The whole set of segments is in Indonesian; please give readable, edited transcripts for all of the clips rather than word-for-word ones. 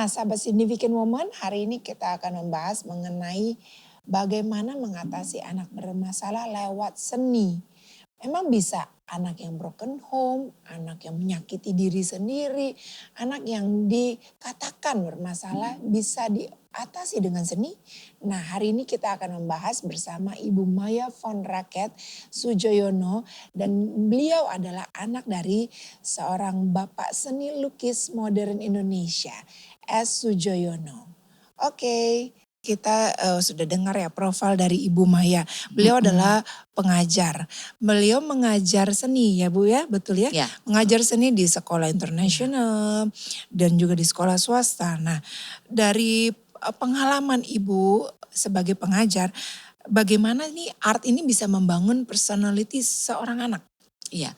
Nah, sahabat Significant Woman, hari ini kita akan membahas mengenai bagaimana mengatasi anak bermasalah lewat seni. Memang bisa anak yang broken home, anak yang menyakiti diri sendiri, anak yang dikatakan bermasalah bisa diatasi dengan seni. Nah, hari ini kita akan membahas bersama Ibu Maya von Raket Sujoyono, dan beliau adalah anak dari seorang bapak seni lukis modern Indonesia, S. Sujoyono. Oke, kita sudah dengar ya profil dari Ibu Maya. Beliau adalah pengajar. Beliau mengajar seni ya Bu ya, betul ya? Ya. Mengajar seni di sekolah internasional dan juga di sekolah swasta. Nah, dari pengalaman Ibu sebagai pengajar, bagaimana nih art ini bisa membangun personality seorang anak? Iya,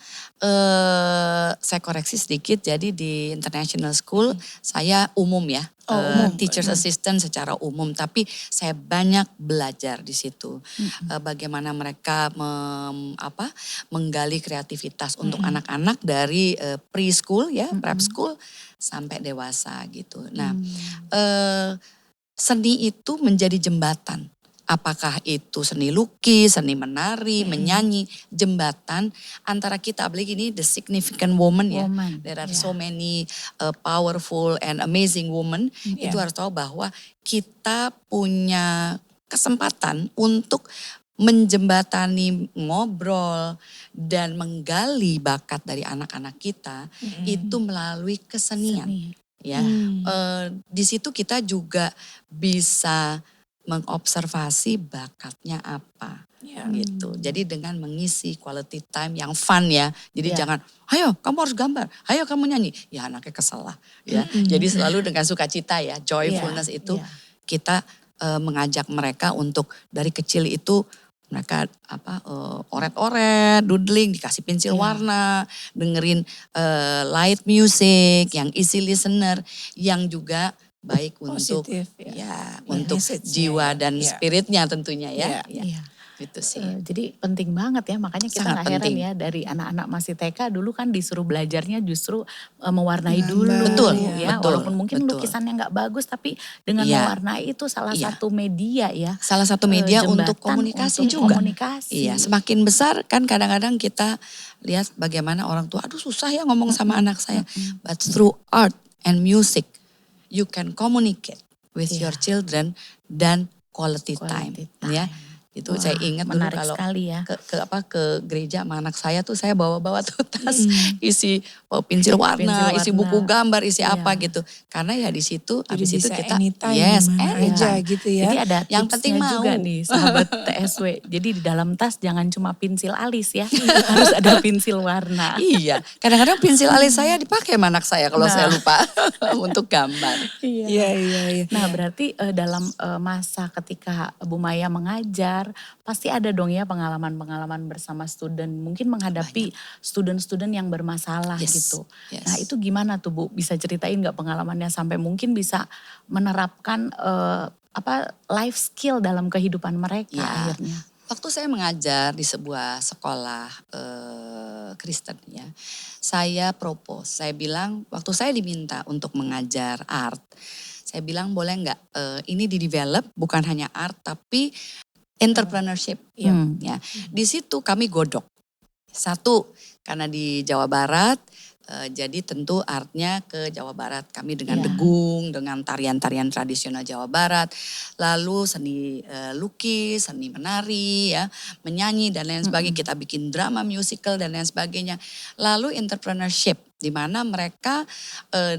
saya koreksi sedikit. Jadi di international school saya umum ya, Umum. teacher's assistant secara umum. Tapi saya banyak belajar di situ, bagaimana mereka menggali kreativitas untuk anak-anak dari preschool ya, prep school sampai dewasa gitu. Nah, seni itu menjadi jembatan. Apakah itu seni lukis, seni menari, menyanyi, jembatan antara kita, apalagi ini the significant woman ya. There are so many powerful and amazing women. Itu harus tahu bahwa kita punya kesempatan untuk menjembatani, ngobrol dan menggali bakat dari anak-anak kita itu melalui kesenian. Ya, di situ kita juga bisa mengobservasi bakatnya apa, gitu. Jadi dengan mengisi quality time yang fun ya. Jadi jangan, ayo kamu harus gambar, ayo kamu nyanyi. Ya anaknya kesel lah ya. Jadi selalu dengan sukacita ya, joyfulness itu kita mengajak mereka untuk dari kecil itu mereka oret-oret, doodling, dikasih pensil warna, dengerin light music, yang easy listener, yang juga baik untuk untuk jiwa dan spiritnya tentunya ya. Gitu sih. Jadi penting banget ya, makanya kita Sangat gak heran penting. ya dari anak-anak masih TK dulu kan disuruh belajarnya justru mewarnai dulu. Betul, Ya, betul, walaupun mungkin betul. lukisannya gak bagus tapi dengan mewarnai itu salah satu media ya. Salah satu media untuk komunikasi juga. Komunikasi. Iya, semakin besar kan kadang-kadang kita lihat bagaimana orang tua, aduh susah ya ngomong sama anak saya. But through art and music, you can communicate with your children dan quality time. Ya. Itu saya ingat dulu kalau sekali ya. ke gereja sama anak saya tuh saya bawa-bawa tuh tas isi pensil warna, isi buku gambar, isi apa gitu. Karena ya di situ habis itu kita anytime aja gitu ya. Jadi ada yang penting mau juga nih sahabat TSW. Jadi di dalam tas jangan cuma pensil alis ya. Harus ada pensil warna. Iya, kadang-kadang pensil alis saya dipakai sama anak saya kalau saya lupa untuk gambar. Iya. Nah berarti dalam masa ketika Bu Maya mengajar, pasti ada dong ya pengalaman-pengalaman bersama student. Mungkin menghadapi student-student yang bermasalah gitu. Nah itu gimana tuh Bu? Bisa ceritain gak pengalamannya sampai mungkin bisa menerapkan life skill dalam kehidupan mereka akhirnya? Waktu saya mengajar di sebuah sekolah Kristen ya, saya propose, saya bilang waktu saya diminta untuk mengajar art, saya bilang boleh nggak ini di-develop bukan hanya art tapi entrepreneurship. Ya. Di situ kami godok. Satu, karena di Jawa Barat, jadi tentu artnya ke Jawa Barat. Kami dengan degung, dengan tarian-tarian tradisional Jawa Barat. Lalu seni lukis, seni menari, ya, menyanyi dan lain sebagainya. Kita bikin drama musical dan lain sebagainya. Lalu entrepreneurship, di mana mereka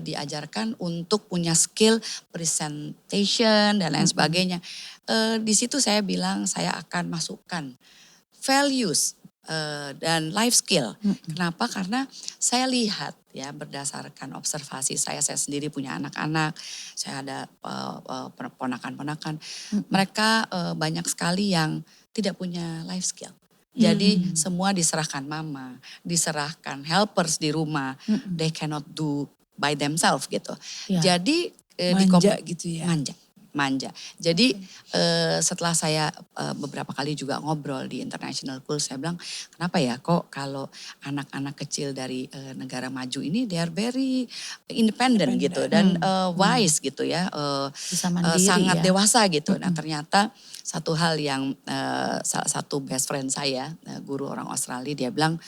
diajarkan untuk punya skill presentation dan lain sebagainya. Di situ saya bilang saya akan masukkan values dan life skill. Kenapa? Karena saya lihat ya berdasarkan observasi saya sendiri punya anak-anak, saya ada ponakan-ponakan, mereka banyak sekali yang tidak punya life skill. Jadi semua diserahkan mama, diserahkan helpers di rumah, they cannot do by themselves gitu. Jadi manja gitu ya. Manja. manja. Jadi setelah saya beberapa kali juga ngobrol di international school, saya bilang kenapa ya kok kalau anak-anak kecil dari negara maju ini they are very independent gitu dan wise gitu ya, Bisa mandiri sangat ya. dewasa gitu. Nah ternyata satu hal yang salah satu best friend saya, guru orang Australia, dia bilang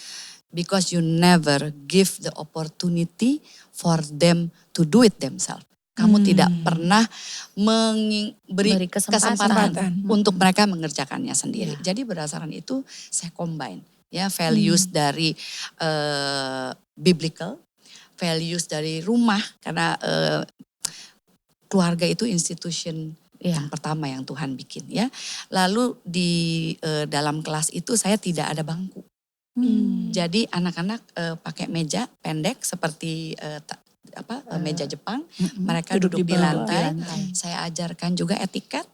because you never give the opportunity for them to do it themselves. Kamu tidak pernah beri Beri kesempatan kesempatan. untuk mereka mengerjakannya sendiri. Jadi berdasarkan itu saya combine ya values dari biblical, values dari rumah karena keluarga itu institution yang pertama yang Tuhan bikin ya. Lalu di dalam kelas itu saya tidak ada bangku. Jadi anak-anak pakai meja pendek seperti meja Jepang, mereka duduk di lantai. Saya ajarkan juga etiket,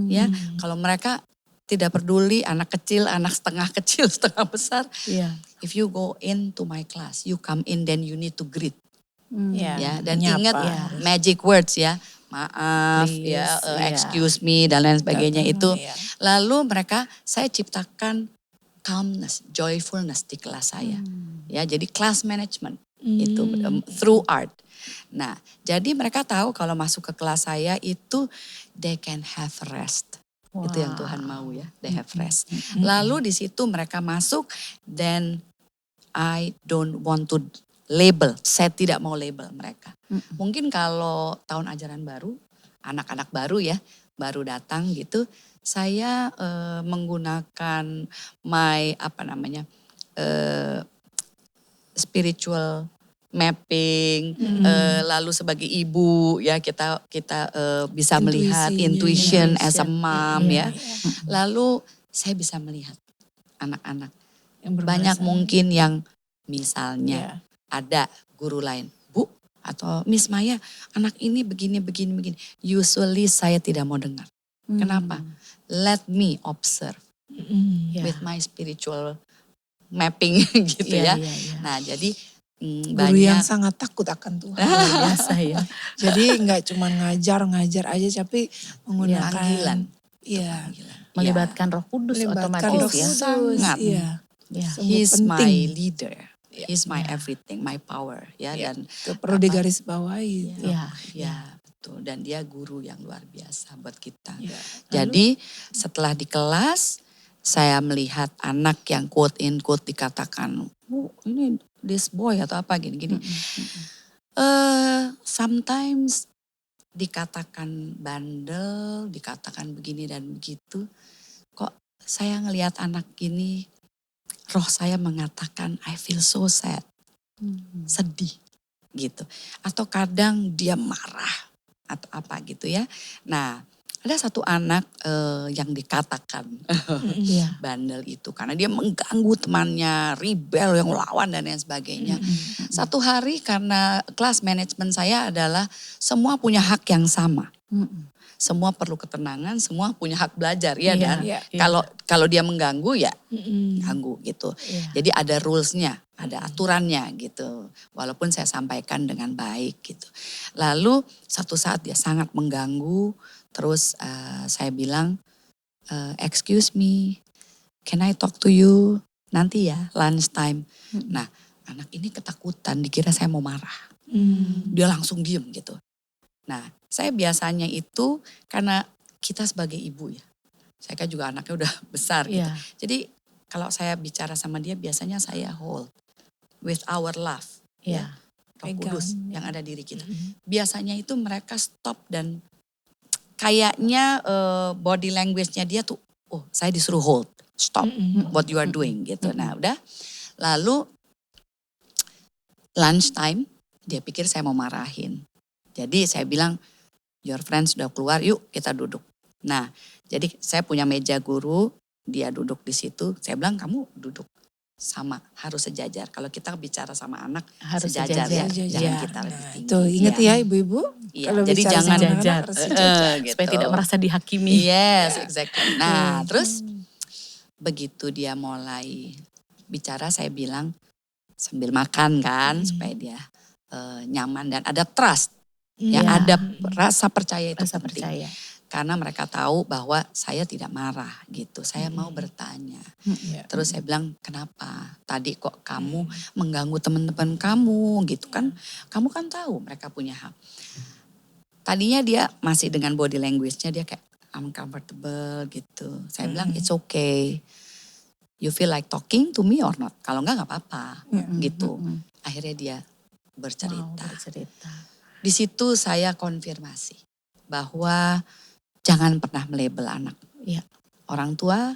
ya. Kalau mereka tidak peduli anak kecil, anak setengah kecil, setengah besar. If you go into my class, you come in then you need to greet, ya. Dan ingat magic words ya, maaf, Please, ya, excuse me dan lain sebagainya itu. Lalu mereka saya ciptakan calmness, joyfulness di kelas saya, ya. Jadi class management. Itu through art. Nah, jadi mereka tahu kalau masuk ke kelas saya itu they can have rest. Wow. Itu yang Tuhan mau ya, they have rest. Lalu di situ mereka masuk, then I don't want to label. Saya tidak mau label mereka. Mungkin kalau tahun ajaran baru, anak-anak baru ya, baru datang gitu, saya menggunakan my spiritual mapping, lalu sebagai ibu ya kita bisa melihat intuition as a mom ya. Lalu saya bisa melihat anak-anak yang banyak mungkin yang misalnya ada guru lain, Bu atau Miss Maya, anak ini begini. Usually saya tidak mau dengar. Kenapa? Let me observe with my spiritual mapping gitu ya. Nah jadi guru banyak yang sangat takut akan Tuhan. Biasa ya. Jadi nggak cuma ngajar aja tapi menggunakan panggilan. Iya. Melibatkan Roh Kudus otomatis Roh ya. Kudus, sangat. Iya. He's penting. my leader. He's my everything, my power ya dan Itu perlu digarisbawahi. Ya, betul. Dan dia guru yang luar biasa buat kita. Jadi setelah di kelas saya melihat anak yang quote in quote dikatakan, ini this boy atau apa gini. Sometimes dikatakan bandel, dikatakan begini dan begitu. Kok saya ngelihat anak gini, roh saya mengatakan I feel so sad, sedih gitu. Atau kadang dia marah atau apa gitu ya. Nah ada satu anak yang dikatakan bandel itu karena dia mengganggu temannya, rebel yang melawan dan lain sebagainya. Satu hari karena kelas manajemen saya adalah semua punya hak yang sama. Semua perlu ketenangan, semua punya hak belajar ya dan kalau dia mengganggu ya ganggu gitu. Jadi ada rulesnya, ada aturannya gitu. Walaupun saya sampaikan dengan baik gitu. Lalu satu saat dia sangat mengganggu. Terus saya bilang, excuse me, can I talk to you? Nanti ya, lunch time. Nah, anak ini ketakutan, dikira saya mau marah. Dia langsung diem gitu. Nah, saya biasanya itu karena kita sebagai ibu ya. Saya kan juga anaknya udah besar gitu. Jadi kalau saya bicara sama dia biasanya saya hold with our love. Ya, Roh Kudus yang ada diri kita. Biasanya itu mereka stop dan kayaknya body language-nya dia tuh, oh saya disuruh hold, stop what you are doing gitu. Nah udah, lalu lunch time dia pikir saya mau marahin. Jadi saya bilang, your friends sudah keluar, yuk kita duduk. Nah jadi saya punya meja guru, dia duduk di situ. Saya bilang kamu duduk sama, harus sejajar. Kalau kita bicara sama anak harus sejajar ya, jangan kita lebih tinggi. Tuh ingat ya ibu-ibu. Iya, jadi jangan sejajar, gitu. Supaya tidak merasa dihakimi. Yes, exactly. Nah, terus begitu dia mulai bicara, saya bilang sambil makan kan, supaya dia nyaman dan ada trust. Ya, ada rasa percaya itu penting. Karena mereka tahu bahwa saya tidak marah gitu. Saya mau bertanya. Iya. Terus saya bilang, kenapa? Tadi kok kamu mengganggu teman-teman kamu gitu kan. Kamu kan tahu mereka punya hak. Tadinya dia masih dengan body language-nya dia kayak uncomfortable gitu. Saya bilang, it's okay. You feel like talking to me or not? Kalau enggak apa-apa gitu. Akhirnya dia bercerita. Wow, bercerita. Di situ saya konfirmasi bahwa jangan pernah melabel anak. Iya. Orang tua,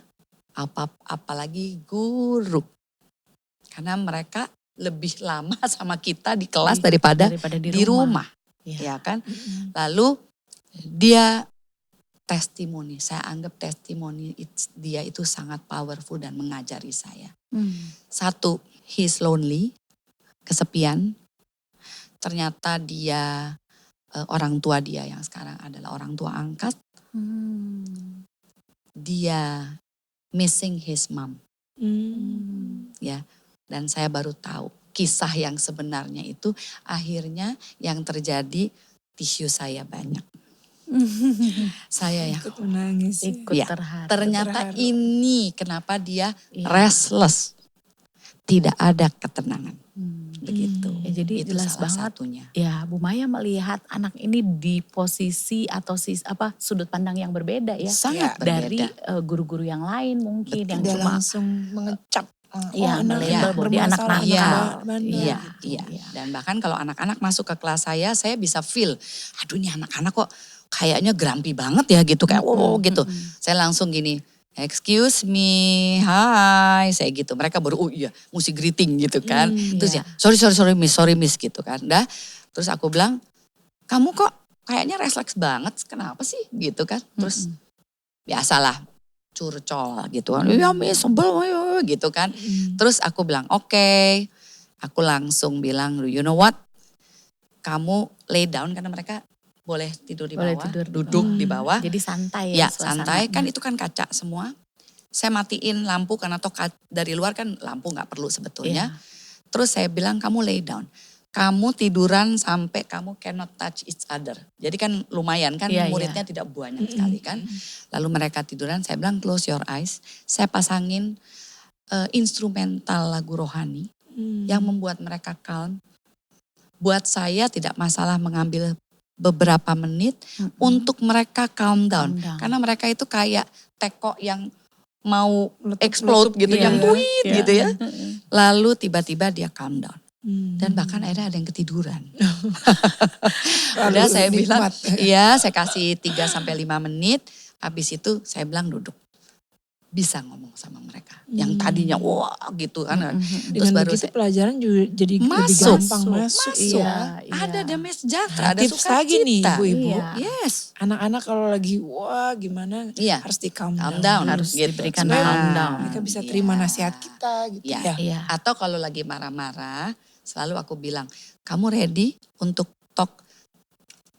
apalagi guru. Karena mereka lebih lama sama kita di kelas daripada di rumah. Ya kan? Lalu dia testimoni, saya anggap testimoni dia itu sangat powerful dan mengajari saya. Satu, he's lonely, kesepian. Ternyata dia, orang tua dia yang sekarang adalah orang tua angkat. Dia missing his mom. Ya, dan saya baru tahu kisah yang sebenarnya itu akhirnya yang terjadi tisu saya banyak. Saya yang Ikut menangis. Ikut ya, terharu. ternyata ini kenapa dia restless. Tidak ada ketenangan. Begitu. Ya, jadi itu jelas salah banget. satunya. Ya, Bu Maya melihat anak ini di posisi atau sudut pandang yang berbeda ya. Sangat Dari berbeda. guru-guru yang lain mungkin yang Tidak cuma langsung mengecap. Iya, melabel bahwa dia anak nakal. Iya, gitu. iya. Dan bahkan kalau anak-anak masuk ke kelas saya bisa feel, aduh ini anak-anak kok kayaknya grumpy banget ya gitu, kayak wow gitu. Saya langsung gini, excuse me, hi, saya gitu. Mereka baru, oh iya, mesti greeting gitu kan. Terus ya, sorry miss gitu kan. Dah, terus aku bilang, kamu kok kayaknya refleks banget, kenapa sih gitu kan. Terus biasalah, curcol gitu kan. Ya miss, sebel gitu kan. Terus aku bilang, oke. Aku langsung bilang, you know what, kamu lay down karena mereka boleh tidur di bawah, duduk di bawah. Jadi santai ya santai, kan itu kan kaca semua. Saya matiin lampu karena dari luar kan lampu gak perlu sebetulnya. Terus saya bilang kamu lay down. Kamu tiduran sampai kamu cannot touch each other. Jadi kan lumayan kan muridnya tidak banyak sekali kan. Lalu mereka tiduran, saya bilang close your eyes. Saya pasangin instrumental lagu rohani yang membuat mereka calm. Buat saya tidak masalah mengambil beberapa menit untuk mereka calm down. Karena mereka itu kayak teko yang mau explode gitu, yang tweet gitu ya. Lalu tiba-tiba dia calm down. Dan bahkan akhirnya ada yang ketiduran. Udah saya bilang, iya saya kasih 3-5 menit. Habis itu saya bilang duduk. Bisa ngomong sama mereka. Yang tadinya wah gitu kan. Terus Dengan baru begitu pelajaran juga jadi lebih gampang masuk. Iya. Ada damai sejahtera, ada Tips lagi nih ibu-ibu. Yes. Anak-anak kalau lagi wah gimana harus di calm down. Harus gitu. diberikan Supaya calm down. mereka bisa terima nasihat kita gitu ya. Atau kalau lagi marah-marah selalu aku bilang, kamu ready untuk talk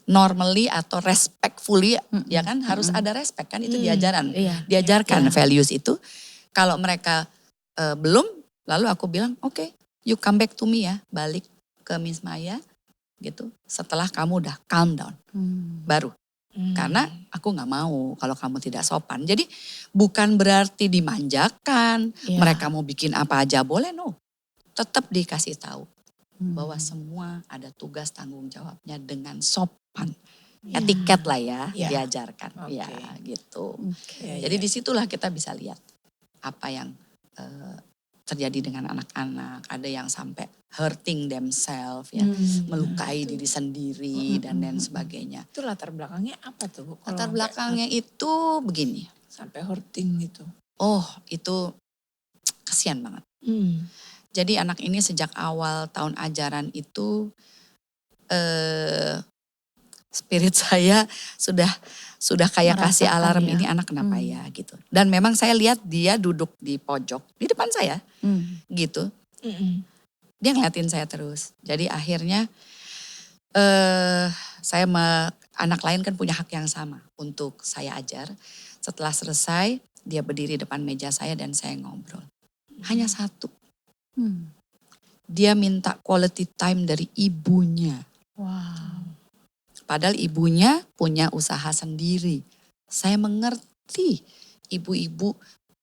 normally atau respectfully, ya kan harus ada respect kan, itu diajarkan values itu. Kalau mereka belum, lalu aku bilang oke, you come back to me ya, balik ke Miss Maya gitu. Setelah kamu udah calm down, baru. Karena aku nggak mau kalau kamu tidak sopan. Jadi bukan berarti dimanjakan, mereka mau bikin apa aja boleh, no. Tetap dikasih tahu bahwa semua ada tugas tanggung jawabnya dengan sopan. Etiket lah ya, diajarkan. Ya gitu. Jadi disitulah kita bisa lihat apa yang terjadi dengan anak-anak. Ada yang sampai hurting themselves ya, melukai diri sendiri dan lain sebagainya. Itu latar belakangnya apa tuh Bu? Latar belakangnya itu begini. Sampai hurting gitu. Oh itu kasihan banget. Jadi anak ini sejak awal tahun ajaran itu spirit saya sudah kayak kasih alarm ini anak kenapa ya gitu. Dan memang saya lihat dia duduk di pojok di depan saya gitu. Dia ngeliatin saya terus. Jadi akhirnya anak lain kan punya hak yang sama untuk saya ajar. Setelah selesai dia berdiri depan meja saya dan saya ngobrol. Hanya satu. Dia minta quality time dari ibunya. Wow. Padahal ibunya punya usaha sendiri. Saya mengerti ibu-ibu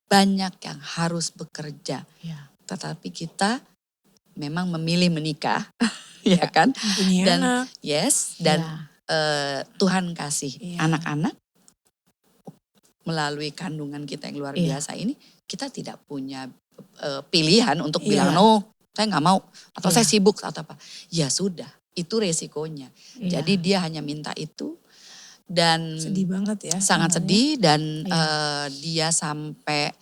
banyak yang harus bekerja. Ya. Tetapi kita memang memilih menikah, ya kan? Punya Dan anak. dan Ya. Tuhan kasih Iya. anak-anak melalui kandungan kita yang luar Iya. biasa ini, kita tidak punya pilihan untuk Iya. bilang no, saya nggak mau atau Iya. saya sibuk atau apa. Ya sudah, itu resikonya. Iya. Jadi dia hanya minta itu dan Sedih banget ya. sangat dengarnya. sedih dan Iya. dia sampai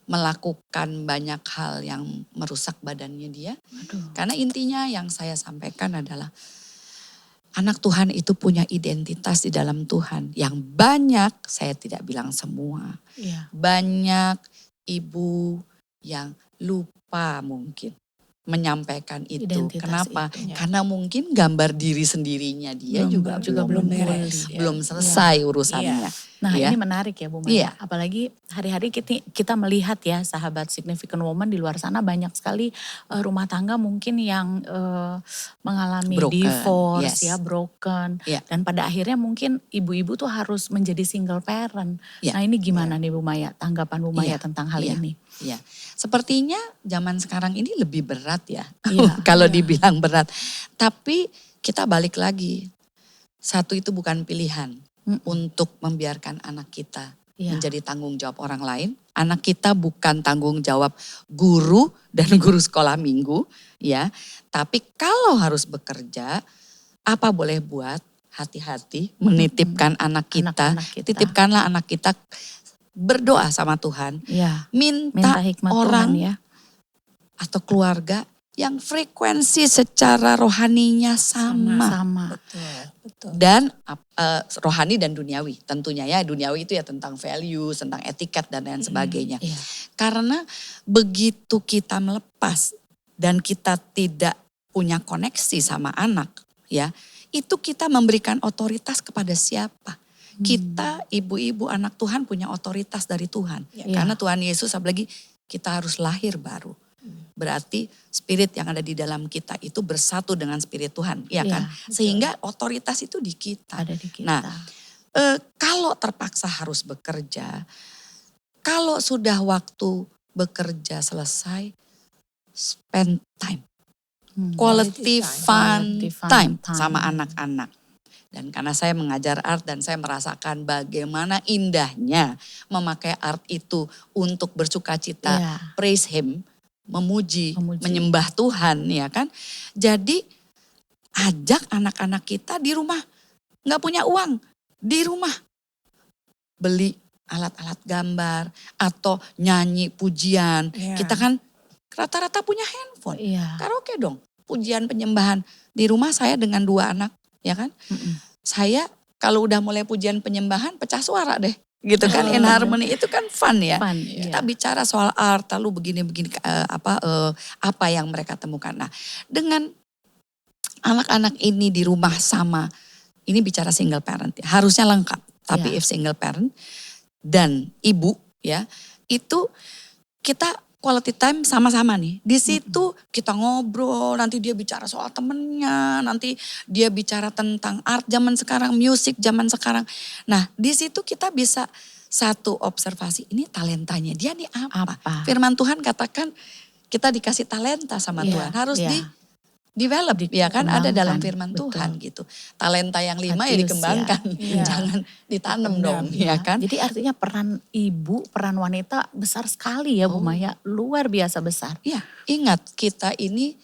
melakukan banyak hal yang merusak badannya dia. Aduh. Karena intinya yang saya sampaikan adalah anak Tuhan itu punya identitas di dalam Tuhan yang banyak, saya tidak bilang semua, Iya. banyak ibu yang lupa mungkin menyampaikan itu. Identitas Kenapa? itu. Ya. Karena mungkin gambar diri sendirinya dia juga belum beres. belum Ya. selesai urusannya. Nah Ya. ini menarik ya Bu Maya. Iya. Apalagi hari-hari kita melihat ya sahabat Significant Woman di luar sana banyak sekali rumah tangga mungkin yang mengalami Broken, divorce yes. ya, broken. Iya. Dan pada akhirnya mungkin ibu-ibu tuh harus menjadi single parent. Iya. Nah ini gimana nih Bu Maya, tanggapan Bu Maya Iya. tentang hal Iya. ini? Ya, sepertinya zaman sekarang ini lebih berat ya. Iya. Kalau Iya. dibilang berat. Tapi kita balik lagi. Satu itu bukan pilihan untuk membiarkan anak kita Iya. menjadi tanggung jawab orang lain. Anak kita bukan tanggung jawab guru dan guru sekolah minggu, ya. Tapi kalau harus bekerja, apa boleh buat? Hati-hati menitipkan anak kita. Anak-anak kita. Titipkanlah anak kita, berdoa sama Tuhan. Iya. Minta Minta hikmat orang Tuhan ya. atau keluarga yang frekuensi secara rohaninya sama. Sama. Betul. Dan rohani dan duniawi tentunya ya. Duniawi itu ya tentang values, tentang etiket dan lain sebagainya. Iya. Karena begitu kita melepas dan kita tidak punya koneksi sama anak ya. Itu kita memberikan otoritas kepada siapa? Kita ibu-ibu anak Tuhan punya otoritas dari Tuhan. Ya. Karena Tuhan Yesus apalagi kita harus lahir baru. Berarti spirit yang ada di dalam kita itu bersatu dengan spirit Tuhan, ya kan? Iya, Sehingga otoritas itu di kita. Ada di kita. Nah, kalau terpaksa harus bekerja, kalau sudah waktu bekerja selesai, spend time. Quality fun time sama anak-anak. Dan karena saya mengajar art dan saya merasakan bagaimana indahnya memakai art itu untuk bersuka cita, Iya. praise him, memuji, Memuji. menyembah Tuhan, ya kan. Jadi ajak anak-anak kita di rumah, nggak punya uang, di rumah beli alat-alat gambar atau nyanyi pujian. Iya. Kita kan rata-rata punya handphone. Iya. Karaoke dong, pujian penyembahan. Di rumah saya dengan 2 anak, ya kan. Saya kalau udah mulai pujian penyembahan pecah suara deh. Gitu kan, in harmony itu kan fun ya. Fun, Kita iya. bicara soal art, lalu begini-begini apa yang mereka temukan. Nah, dengan anak-anak ini di rumah sama, ini bicara single parent ya, harusnya lengkap. Tapi Iya. if single parent dan ibu ya, itu kita quality time sama-sama nih. Di situ kita ngobrol, nanti dia bicara soal temennya, nanti dia bicara tentang art zaman sekarang, musik zaman sekarang. Nah, di situ kita bisa satu observasi, ini talentanya dia nih apa? Apa? Firman Tuhan katakan kita dikasih talenta sama Iya, Tuhan, harus iya. develop ya kan, ada dalam Dikembangkan, firman betul. Tuhan gitu. Talenta yang 5 ya Usia. dikembangkan, Iya. jangan ditanam dong Dipendam, ya kan. Jadi artinya peran ibu, peran wanita besar sekali ya Bu Maya. Luar biasa besar. Iya, ingat kita ini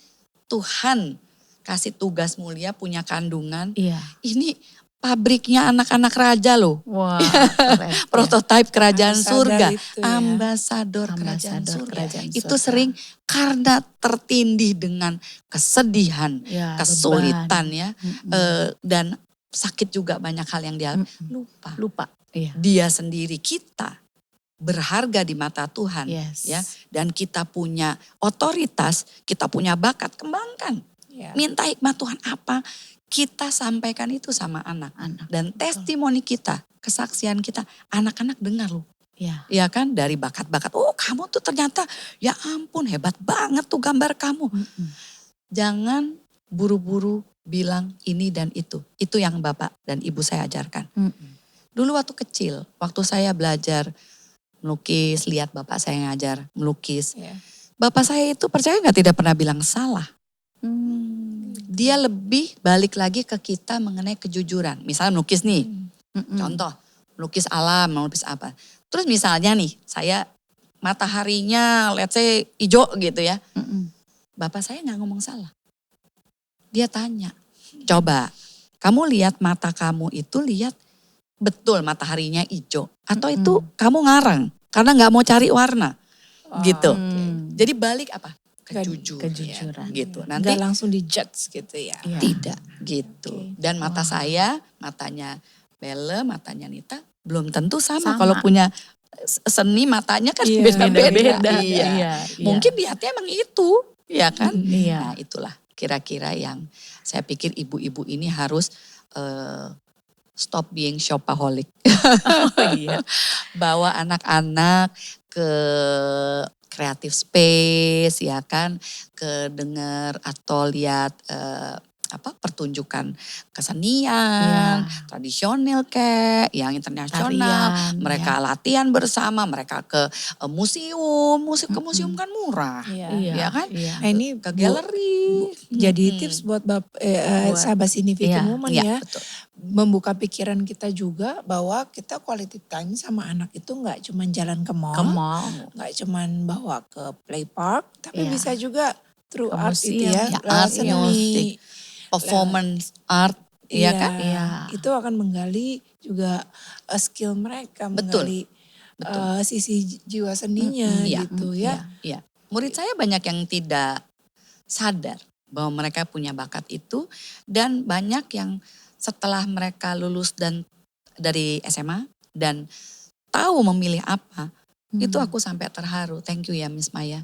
Tuhan kasih tugas mulia, punya kandungan. Iya. Ini pabriknya anak-anak raja loh. Wah, keren. Prototipe kerajaan Ambasador surga. itu ya. Ambasador kerajaan Ambasador surga. kerajaan Itu surga. sering karena tertindih dengan kesedihan, Ya, kesulitan beban. ya. Dan sakit juga banyak hal yang dia lupa. Lupa. Iya. Dia sendiri, kita berharga di mata Tuhan. Yes. Ya, dan kita punya otoritas, kita punya bakat, kembangkan. Ya. Minta hikmat Tuhan apa, kita sampaikan itu sama anak. Anak. Dan testimoni kita, kesaksian kita, anak-anak dengar loh. Iya. Ya kan, dari bakat-bakat, oh kamu tuh ternyata ya ampun hebat banget tuh gambar kamu. Jangan buru-buru bilang ini dan itu. Itu yang Bapak dan Ibu saya ajarkan. Dulu waktu kecil, waktu saya belajar melukis, lihat bapak saya ngajar melukis. Ya. Bapak saya itu percaya nggak tidak pernah bilang salah. Dia lebih balik lagi ke kita mengenai kejujuran. Misalnya melukis nih, contoh melukis alam, melukis apa. Terus misalnya nih, saya mataharinya let's say hijau gitu ya. Bapak saya nggak ngomong salah. Dia tanya, coba kamu lihat mata kamu itu lihat betul mataharinya hijau. Atau itu kamu ngarang karena nggak mau cari warna gitu. Jadi balik apa? Kejujuran gitu. Nanti Nggak langsung dijudge gitu ya. tidak gitu. Dan mata saya, matanya Belle, matanya Nita belum tentu sama. Kalau punya seni matanya kan beda-beda. Iya. Mungkin lihatnya emang itu, ya kan? Nah itulah kira-kira yang saya pikir ibu-ibu ini harus stop being shopaholic. Bawa anak-anak ke creative space ya kan, ke dengar atau lihat pertunjukan kesenian, tradisional kayak yang internasional, mereka latihan bersama, mereka ke museum, ke museum kan murah, ya kan? Nah ini ke galeri. Jadi tips buat sahabat Significant Woman ya. Betul. Membuka pikiran kita juga bahwa kita quality time sama anak itu nggak cuma jalan ke mall, nggak cuma bawa ke play park, tapi bisa juga through art itu ya, art, seni, music, performance art, ya kan? Itu akan menggali juga skill mereka, menggali sisi jiwa seninya gitu ya. Iya. Murid saya banyak yang tidak sadar bahwa mereka punya bakat itu dan banyak yang setelah mereka lulus dari SMA dan tahu memilih apa, itu aku sampai terharu. Thank you ya Miss Maya.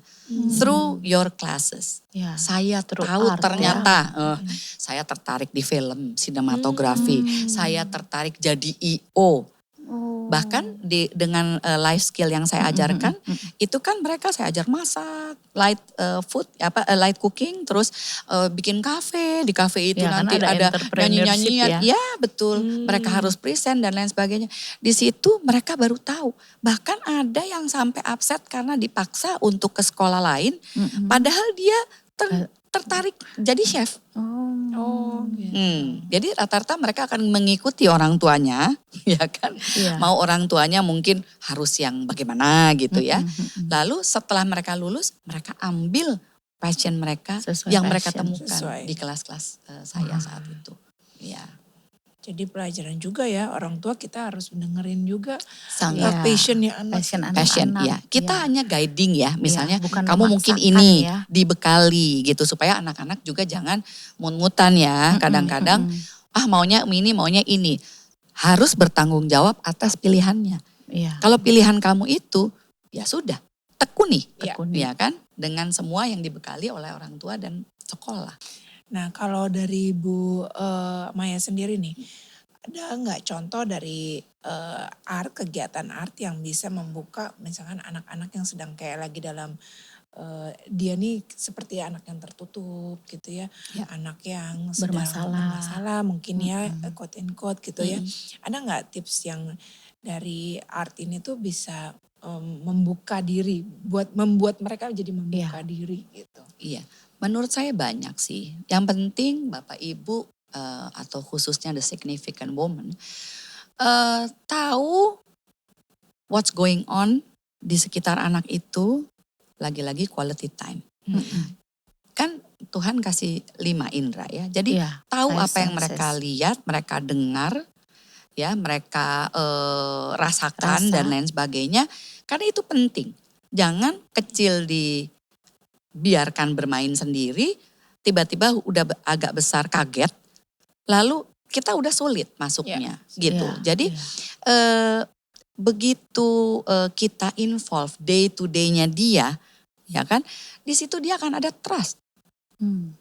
Through your classes, saya tahu ternyata saya tertarik di film, sinematografi, saya tertarik jadi IO. Bahkan dengan life skill yang saya ajarkan, itu kan mereka saya ajar masak, light food, light cooking, terus bikin kafe. Di kafe itu nanti ada nyanyi-nyanyian. Ya betul, mereka harus present dan lain sebagainya. Di situ mereka baru tahu. Bahkan ada yang sampai upset karena dipaksa untuk ke sekolah lain, padahal dia tertarik jadi chef. Jadi rata-rata mereka akan mengikuti orang tuanya, ya kan? Mau orang tuanya mungkin harus yang bagaimana gitu ya. Lalu setelah mereka lulus, mereka ambil passion mereka yang mereka temukan di kelas-kelas saya saat itu. Ya. Jadi pelajaran juga ya, orang tua kita harus dengerin juga passionnya anak. Passion, ya. Kita hanya guiding ya, misalnya kamu mungkin ini dibekali gitu supaya anak-anak juga jangan mut-mutan ya. Kadang-kadang maunya ini. Harus bertanggung jawab atas pilihannya. Kalau pilihan kamu itu ya sudah, tekuni. Ya kan, dengan semua yang dibekali oleh orang tua dan sekolah. Nah kalau dari Bu Maya sendiri nih, ada nggak contoh dari kegiatan art yang bisa membuka misalkan anak-anak yang sedang kayak lagi dalam, dia nih seperti anak yang tertutup gitu ya, anak yang sedang bermasalah mungkin ya, quote and quote gitu ya. Ada nggak tips yang dari art ini tuh bisa membuka diri, membuat mereka jadi membuka diri gitu? Iya. Menurut saya banyak sih. Yang penting Bapak Ibu atau khususnya the significant woman tahu what's going on di sekitar anak itu, lagi-lagi quality time. Kan Tuhan kasih 5 indera ya. Jadi tahu apa yang mereka lihat, mereka dengar, ya mereka rasakan dan lain sebagainya. Karena itu penting. Jangan kecil biarkan bermain sendiri, tiba-tiba udah agak besar kaget, lalu kita udah sulit masuknya gitu. Jadi begitu kita involve day to day-nya dia, ya kan, di situ dia akan ada trust,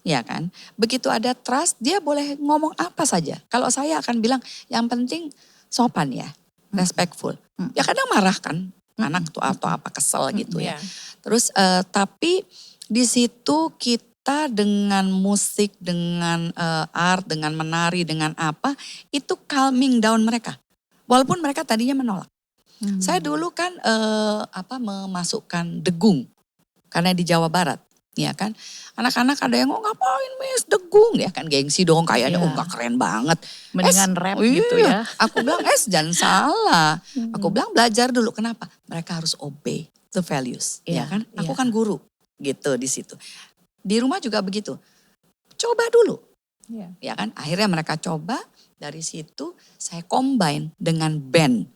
ya kan. Begitu ada trust, dia boleh ngomong apa saja. Kalau saya akan bilang yang penting sopan ya, respectful. Ya kadang marah kan, anak tuh atau apa kesel gitu ya. Terus tapi di situ kita dengan musik, dengan art, dengan menari, dengan apa, itu calming down mereka. Walaupun mereka tadinya menolak. Saya dulu kan memasukkan degung karena di Jawa Barat, ya kan. Anak-anak ada yang ngapain Miss degung, ya kan gengsi dong kayaknya, Iya. enggak keren banget. Mendingan rap gitu ya. Aku bilang jangan salah. Aku bilang belajar dulu, kenapa? Mereka harus obey the values, ya Iya, kan. Aku iya. kan guru gitu di situ. Di rumah juga begitu. Coba dulu, Iya. ya kan. Akhirnya mereka coba, dari situ saya combine dengan band.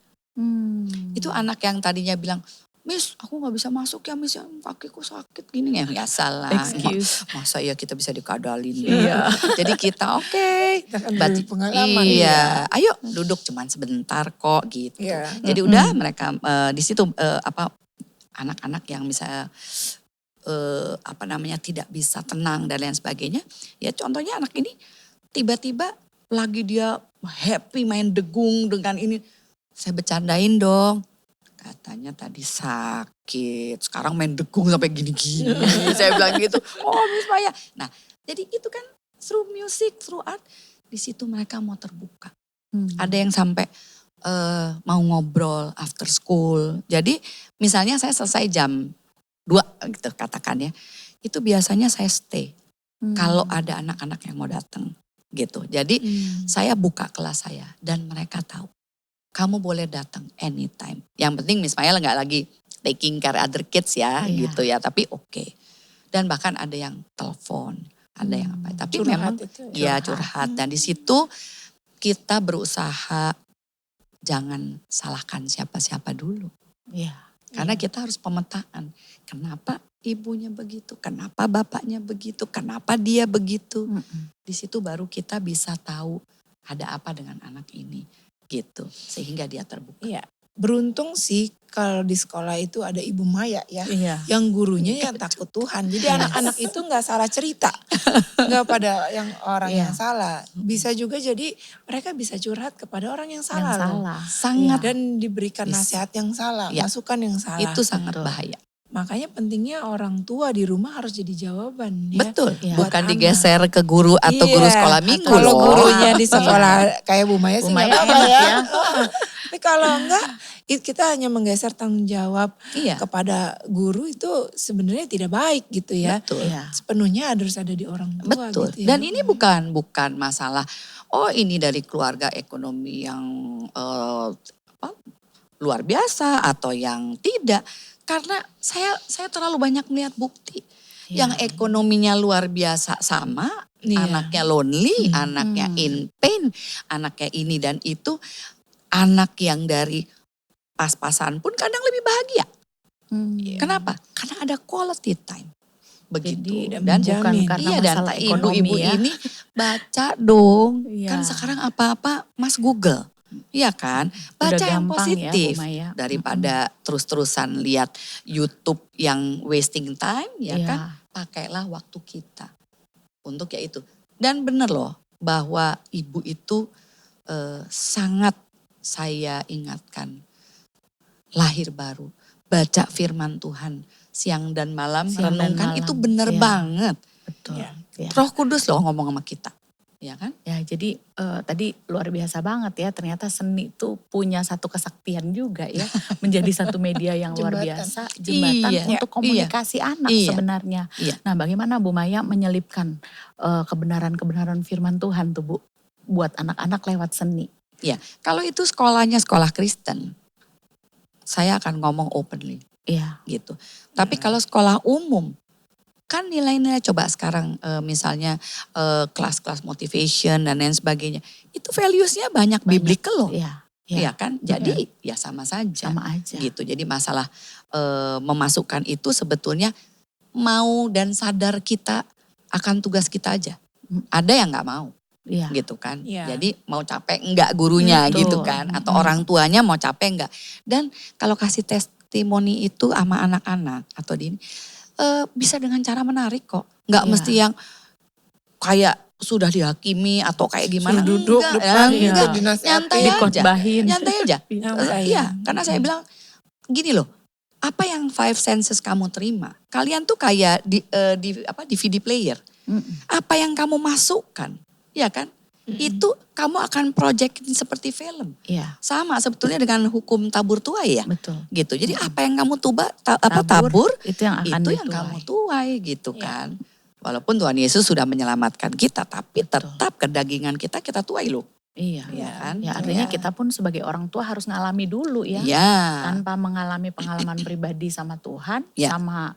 Itu anak yang tadinya bilang, Miss aku gak bisa masuk ya Miss, ya kakiku sakit gini ya. Ya salah, Excuse. masa ya kita bisa dikadalin. Iya. Jadi kita oke. Kita kan Berarti berpengalaman. iya, ayo duduk cuman sebentar kok gitu. Iya. Jadi udah mereka di situ anak-anak yang misalnya tidak bisa tenang dan lain sebagainya. Ya contohnya anak ini tiba-tiba lagi dia happy main degung dengan ini. Saya bercandain dong. Katanya tadi sakit, sekarang main degung sampai gini-gini. Saya bilang gitu, oh Miss Maya. Nah jadi itu kan through music, through art, di situ mereka mau terbuka. Ada yang sampai mau ngobrol after school. Jadi misalnya saya selesai jam 2 gitu katakan ya. Itu biasanya saya stay. Kalau ada anak-anak yang mau datang gitu. Jadi saya buka kelas saya dan mereka tahu. Kamu boleh datang anytime. Yang penting Miss Maya nggak lagi taking care other kids ya gitu ya. Tapi oke. Dan bahkan ada yang telepon. Ada yang apa. Tapi Curhat memang itu ya curhat. Dan di situ kita berusaha jangan salahkan siapa-siapa dulu. Iya. Karena kita harus pemetaan. Kenapa ibunya begitu, kenapa bapaknya begitu, kenapa dia begitu. Di situ baru kita bisa tahu ada apa dengan anak ini gitu. Sehingga dia terbuka. Iya. Beruntung sih kalau di sekolah itu ada Ibu Maya ya. Iya. Yang gurunya yang takut Tuhan. Jadi anak-anak itu gak salah cerita. Gak pada yang orang yang salah. Bisa juga jadi mereka bisa curhat kepada orang yang salah. Yang loh. salah. Sangat Dan diberikan nasihat yang salah, Ya. masukan yang salah. itu sangat Betul. bahaya. Makanya pentingnya orang tua di rumah harus jadi jawaban ya. Betul. Iya. Bukan Buat digeser ke guru atau Iya, guru sekolah minggu Kalau loh. gurunya di sekolah kayak Bu Maya Bu sih Maya gak apa-apa enak ya. ya. Tapi kalau enggak, kita hanya menggeser tanggung jawab Iya. kepada guru itu sebenarnya tidak baik gitu ya. Betul. Iya. Sepenuhnya harus ada di orang tua Betul. gitu ya. Dan ini bukan masalah, oh ini dari keluarga ekonomi yang luar biasa atau yang tidak. Karena saya terlalu banyak melihat bukti. Iya. Yang ekonominya luar biasa sama, Iya. anaknya lonely, anaknya in pain, anaknya ini dan itu. Anak yang dari pas-pasan pun kadang lebih bahagia. Iya. Kenapa? Karena ada quality time. Begitu. Jadi dan bukan menjamin. karena iya, dan masalah ekonomi ibu-ibu ya. ini baca dong. Iya. Kan sekarang apa-apa Mas Google. Iya kan? Baca Udah yang gampang ya, positif. Bu Maya. Daripada terus-terusan lihat YouTube yang wasting time, ya Iya. kan? Pakailah waktu kita untuk ya itu. Dan benar loh bahwa ibu itu sangat saya ingatkan. Lahir baru, baca firman Tuhan siang dan malam, Siang dan renungkan malam. itu benar Iya. banget. Betul. Iya. Ya. Roh Kudus loh ngomong sama kita. Ya kan? Ya jadi tadi luar biasa banget ya, ternyata seni itu punya satu kesaktian juga ya. Menjadi satu media yang luar Jembatan. biasa, jembatan Iya, untuk komunikasi anak iya. sebenarnya. Iya. Nah bagaimana Bu Maya menyelipkan kebenaran-kebenaran firman Tuhan tuh Bu, buat anak-anak lewat seni? Ya, kalau itu sekolahnya sekolah Kristen, saya akan ngomong openly Iya. gitu. Tapi kalau sekolah umum, kan nilai-nilai coba sekarang misalnya kelas-kelas motivation dan lain sebagainya, itu values-nya banyak biblical loh. Iya. Iya kan? Jadi ya sama saja. Sama aja. Gitu. Jadi masalah memasukkan itu sebetulnya mau dan sadar kita akan tugas kita aja. Ada yang nggak mau. Iya. Gitu kan. Iya. Jadi mau capek enggak gurunya Betul. gitu kan. Atau orang tuanya mau capek enggak. Dan kalau kasih testimoni itu sama anak-anak atau bisa dengan cara menarik kok. Enggak Iya. mesti yang kayak sudah dihakimi atau kayak gimana. Suruh duduk enggak, depan iya. gitu, enggak. dinasihati. Nyantai aja. Dikotbahin. Nyantai aja. Nyantai. Iya, karena saya bilang gini loh. Apa yang 5 senses kamu terima? Kalian tuh kayak DVD player. Apa yang kamu masukkan? Ya kan? itu kamu akan projectin seperti film. Iya, Sama sebetulnya dengan hukum tabur tuai ya. betul. Gitu. Jadi apa yang kamu tabur itu yang akan itu yang dituai. kamu tuai gitu Ya. kan. Walaupun Tuhan Yesus sudah menyelamatkan kita, tapi Betul. tetap kedagingan kita tuai loh. Iya, Iya kan? ya artinya Iya. kita pun sebagai orang tua harus ngalami dulu ya. Iya. Tanpa mengalami pengalaman pribadi sama Tuhan, Ya. sama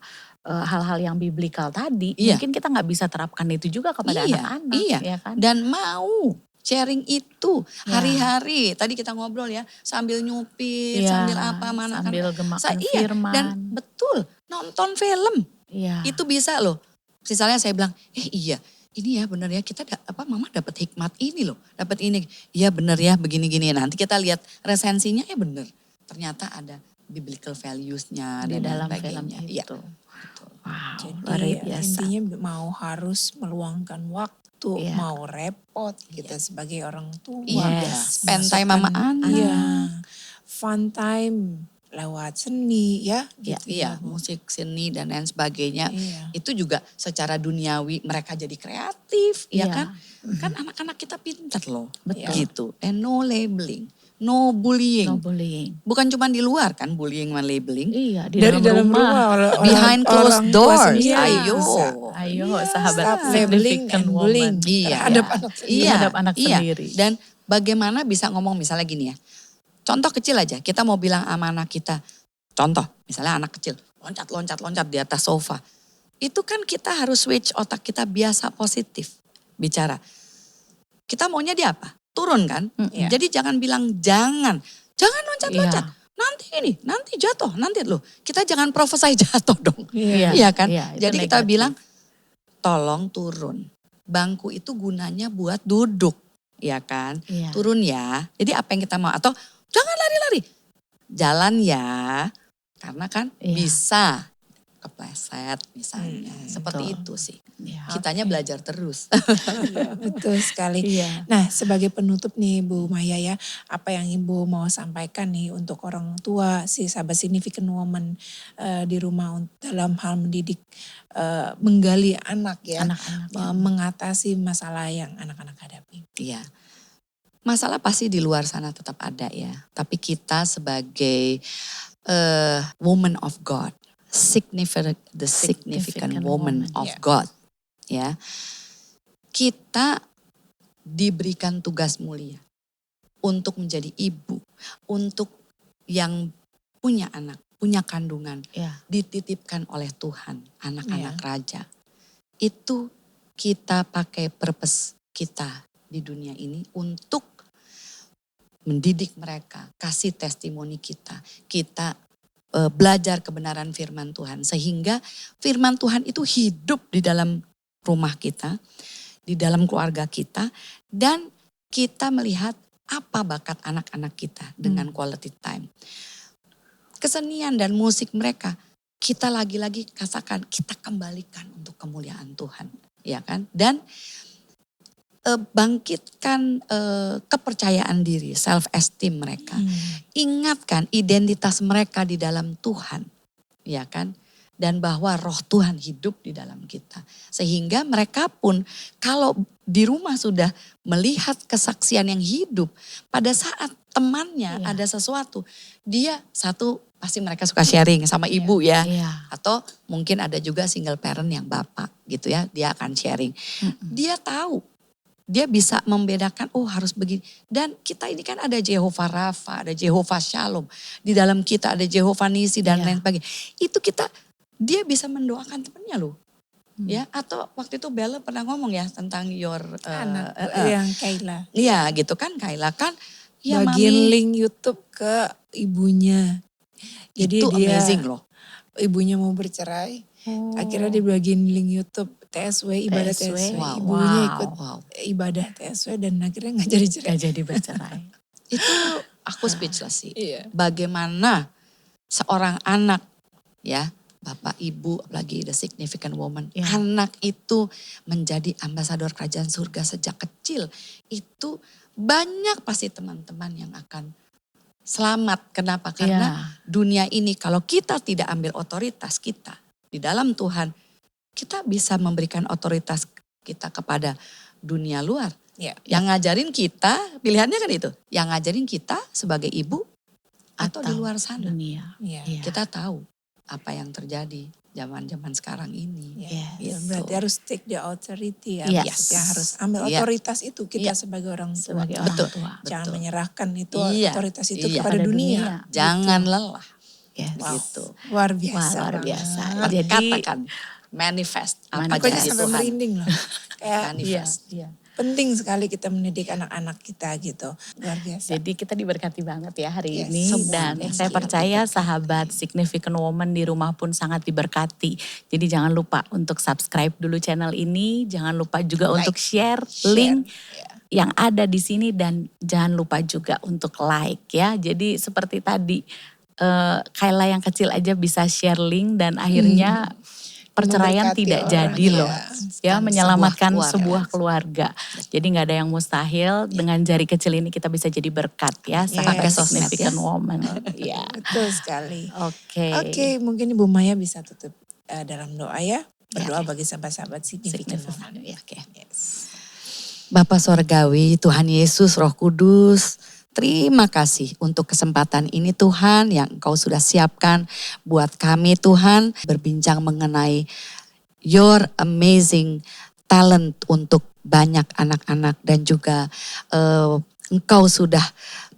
hal-hal yang biblikal tadi, Iya. mungkin kita nggak bisa terapkan itu juga kepada Iya, anak-anak, iya. ya kan? Dan mau sharing itu Ya. hari-hari. Tadi kita ngobrol ya, sambil nyupir, Iya, sambil apa mana kan. sambil gemakan Iya, firman. dan betul nonton film. Iya. Itu bisa loh. Misalnya saya bilang, iya ini ya bener ya kita mama dapat hikmat ini loh. Dapat ini, iya bener ya begini-gini. Nanti kita lihat resensinya bener. Ternyata ada biblical values-nya Di dan dalam lain film sebagainya. Iya. itu. Wow, Jadi luar biasa. intinya mau harus meluangkan waktu, Iya. mau repot kita sebagai orang tua. Iya, Yes. spend time sama anak. Iya, fun time lewat seni ya gitu Iya, ya, Bu. musik, seni dan lain sebagainya. Iya. Itu juga secara duniawi mereka jadi kreatif, ya Iya. kan? Kan anak-anak kita pintar loh. Betul. Gitu. And no labeling, no bullying. No bullying. Bukan cuma di luar kan bullying dan labeling. Iya, di Dari dalam rumah, Behind closed doors, sendiri ayo. bisa. Ayo Iya. sahabat Stop labeling significant and bullying woman. Iya. terhadap anak sendiri. Iya, Terhadap anak iya. sendiri. Dan bagaimana bisa ngomong misalnya gini ya. Contoh kecil aja, kita mau bilang sama anak kita. Contoh, misalnya anak kecil, loncat di atas sofa. Itu kan kita harus switch otak kita biasa positif bicara. Kita maunya dia apa? Turun kan? Iya. Jadi jangan bilang jangan loncat-loncat. Iya. Nanti jatuh, nanti loh. Kita jangan prophesy jatuh dong. Iya. Iya kan? Iya, itu Jadi kita negatif. bilang tolong turun. Bangku itu gunanya buat duduk, ya kan? Iya. Turun ya. Jadi apa yang kita mau atau jangan lari-lari. Jalan ya. Karena kan Iya. bisa kepleset misalnya. Seperti betul. itu sih. Iya. Kitanya belajar terus. Iya, betul sekali. Iya. Nah, sebagai penutup nih Bu Maya ya, apa yang Ibu mau sampaikan nih untuk orang tua si sahabat significant woman di rumah dalam hal mendidik, menggali anak ya, Anak-anak. mengatasi masalah yang anak-anak hadapi. Iya. Masalah pasti di luar sana tetap ada ya. Tapi kita sebagai woman of God, the significant woman of ya. God, ya, kita diberikan tugas mulia untuk menjadi ibu, untuk yang punya anak, punya kandungan, Iya. dititipkan oleh Tuhan, anak-anak raja. Itu kita pakai purpose kita di dunia ini untuk mendidik mereka, kasih testimoni kita belajar kebenaran firman Tuhan. Sehingga firman Tuhan itu hidup di dalam rumah kita, di dalam keluarga kita. Dan kita melihat apa bakat anak-anak kita dengan quality time. Kesenian dan musik mereka, kita lagi-lagi katakan kita kembalikan untuk kemuliaan Tuhan. Ya kan? Dan bangkitkan kepercayaan diri, self esteem mereka. Ingatkan identitas mereka di dalam Tuhan, ya kan? Dan bahwa roh Tuhan hidup di dalam kita. Sehingga mereka pun kalau di rumah sudah melihat kesaksian yang hidup, pada saat temannya ada sesuatu, dia pasti mereka suka sharing sama ibu ya. Iya. Atau mungkin ada juga single parent yang bapak gitu ya, dia akan sharing. Dia tahu. Dia bisa membedakan, oh harus begini. Dan kita ini kan ada Jehovah Rafa, ada Jehovah Shalom. Di dalam kita ada Jehovah Nisi dan lain sebagainya. Itu dia bisa mendoakan temannya loh. Ya, atau waktu itu Bella pernah ngomong ya tentang Anak yang Kayla. Iya gitu kan, Kayla kan. Ya Bagiin Mami, link YouTube ke ibunya. Jadi itu dia amazing loh. ibunya mau bercerai. Akhirnya dibagiin link YouTube TSW, ibadah TSW. Wow. Ibunya Wow. ikut ibadah TSW dan akhirnya gak jadi cerai. Gak jadi bercerai. Itu aku speechless sih. Iya. Bagaimana seorang anak ya, bapak ibu apalagi the significant woman. Ya. Anak itu menjadi ambasador kerajaan surga sejak kecil. Itu banyak pasti teman-teman yang akan selamat. Kenapa? Karena dunia ini kalau kita tidak ambil otoritas kita di dalam Tuhan, kita bisa memberikan otoritas kita kepada dunia luar. Ya. Yang ngajarin kita, pilihannya kan itu. Yang ngajarin kita sebagai ibu atau di luar sana. Dunia. Ya. Iya. Kita tahu apa yang terjadi zaman-zaman sekarang ini. Ya, Yes. berarti harus take the authority ya. Yes. Maksudnya harus ambil Iya. otoritas itu kita Iya. sebagai orang tua. Sebagai orang Betul. tua. Jangan Betul. menyerahkan itu Iya. otoritas itu Iya. kepada Pada dunia. dunia. Jangan lelah. Yes. Wow. Gitu. Luar Wah, biasa. luar banget. biasa. Jadi, Jadi katakan manifest apa Aku aja janji sampai Tuhan. merinding loh. Kayak Manifest. Iya. penting sekali kita mendidik anak-anak kita gitu. Luar biasa. Jadi kita diberkati banget ya hari Yes, ini semua dan yang saya kita percaya diberkati. sahabat Significant Woman di rumah pun sangat diberkati. Jadi jangan lupa untuk subscribe dulu channel ini, jangan lupa juga Like, untuk share share, link ya. yang ada di sini dan jangan lupa juga untuk like ya. Jadi seperti tadi Kayla yang kecil aja bisa share link dan akhirnya perceraian Memberkati tidak orang, jadi ya. loh. Ya, Dan menyelamatkan sebuah sebuah keluarga. Jadi nggak ada yang mustahil. Dengan jari kecil ini kita bisa jadi berkat ya, sahabat Pakai sosmed Significant ya. Woman. Ya. Betul sekali. Oke. Oke, mungkin Ibu Maya bisa tutup dalam doa ya. Berdoa Ya. bagi sahabat-sahabat Significant Significant, Woman. Ya, oke. Yes. Bapa Sorgawi, Tuhan Yesus, Roh Kudus, terima kasih untuk kesempatan ini Tuhan yang Engkau sudah siapkan buat kami Tuhan. Berbincang mengenai your amazing talent untuk banyak anak-anak dan juga Engkau sudah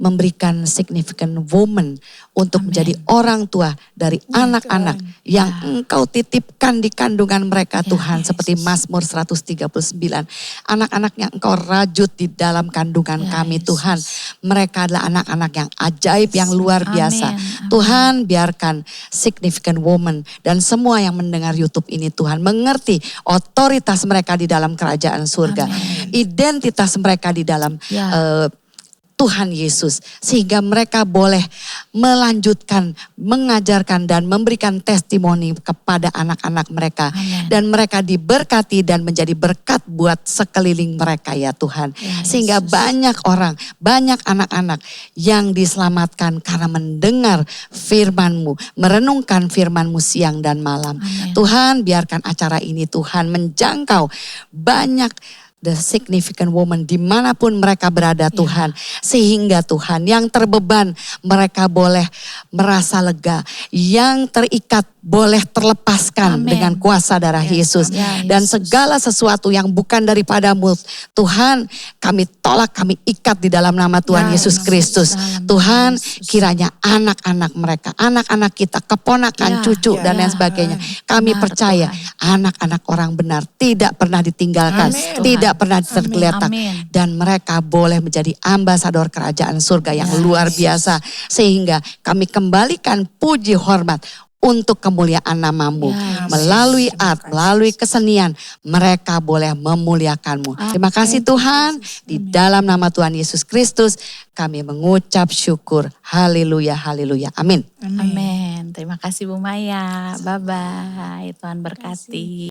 memberikan significant woman untuk menjadi orang tua dari anak-anak yang Engkau titipkan di kandungan mereka Tuhan. Seperti Mazmur 139. Anak-anak yang Engkau rajut di dalam kandungan kami Tuhan. Mereka adalah anak-anak yang ajaib, yang luar biasa. Tuhan biarkan significant woman dan semua yang mendengar YouTube ini Tuhan mengerti otoritas mereka di dalam kerajaan surga. Identitas mereka di dalam Tuhan Yesus. Sehingga mereka boleh melanjutkan, mengajarkan dan memberikan testimoni kepada anak-anak mereka. Dan mereka diberkati dan menjadi berkat buat sekeliling mereka ya Tuhan. Sehingga banyak orang, banyak anak-anak yang diselamatkan karena mendengar firman-Mu, merenungkan firman-Mu siang dan malam. Tuhan biarkan acara ini Tuhan menjangkau banyak the significant woman dimanapun mereka berada Tuhan. Sehingga Tuhan yang terbeban mereka boleh merasa lega. Yang terikat boleh terlepaskan dengan kuasa darah Yesus. Dan segala sesuatu yang bukan daripada-Mu Tuhan kami tolak, kami ikat di dalam nama Tuhan Yesus Kristus. Tuhan kiranya anak-anak mereka, anak-anak kita, keponakan, cucu dan lain sebagainya. Kami percaya anak-anak orang benar tidak pernah ditinggalkan, tidak pernah tergeletak. Dan mereka boleh menjadi ambasador kerajaan surga yang luar biasa. Sehingga kami kembalikan puji hormat untuk kemuliaan nama-Mu. Melalui art, melalui kesenian, mereka boleh memuliakan-Mu. Terima kasih Tuhan, di dalam nama Tuhan Yesus Kristus kami mengucap syukur. Haleluya, haleluya. Amin. Amin. Terima kasih Bu Maya. Bye-bye. Tuhan berkati.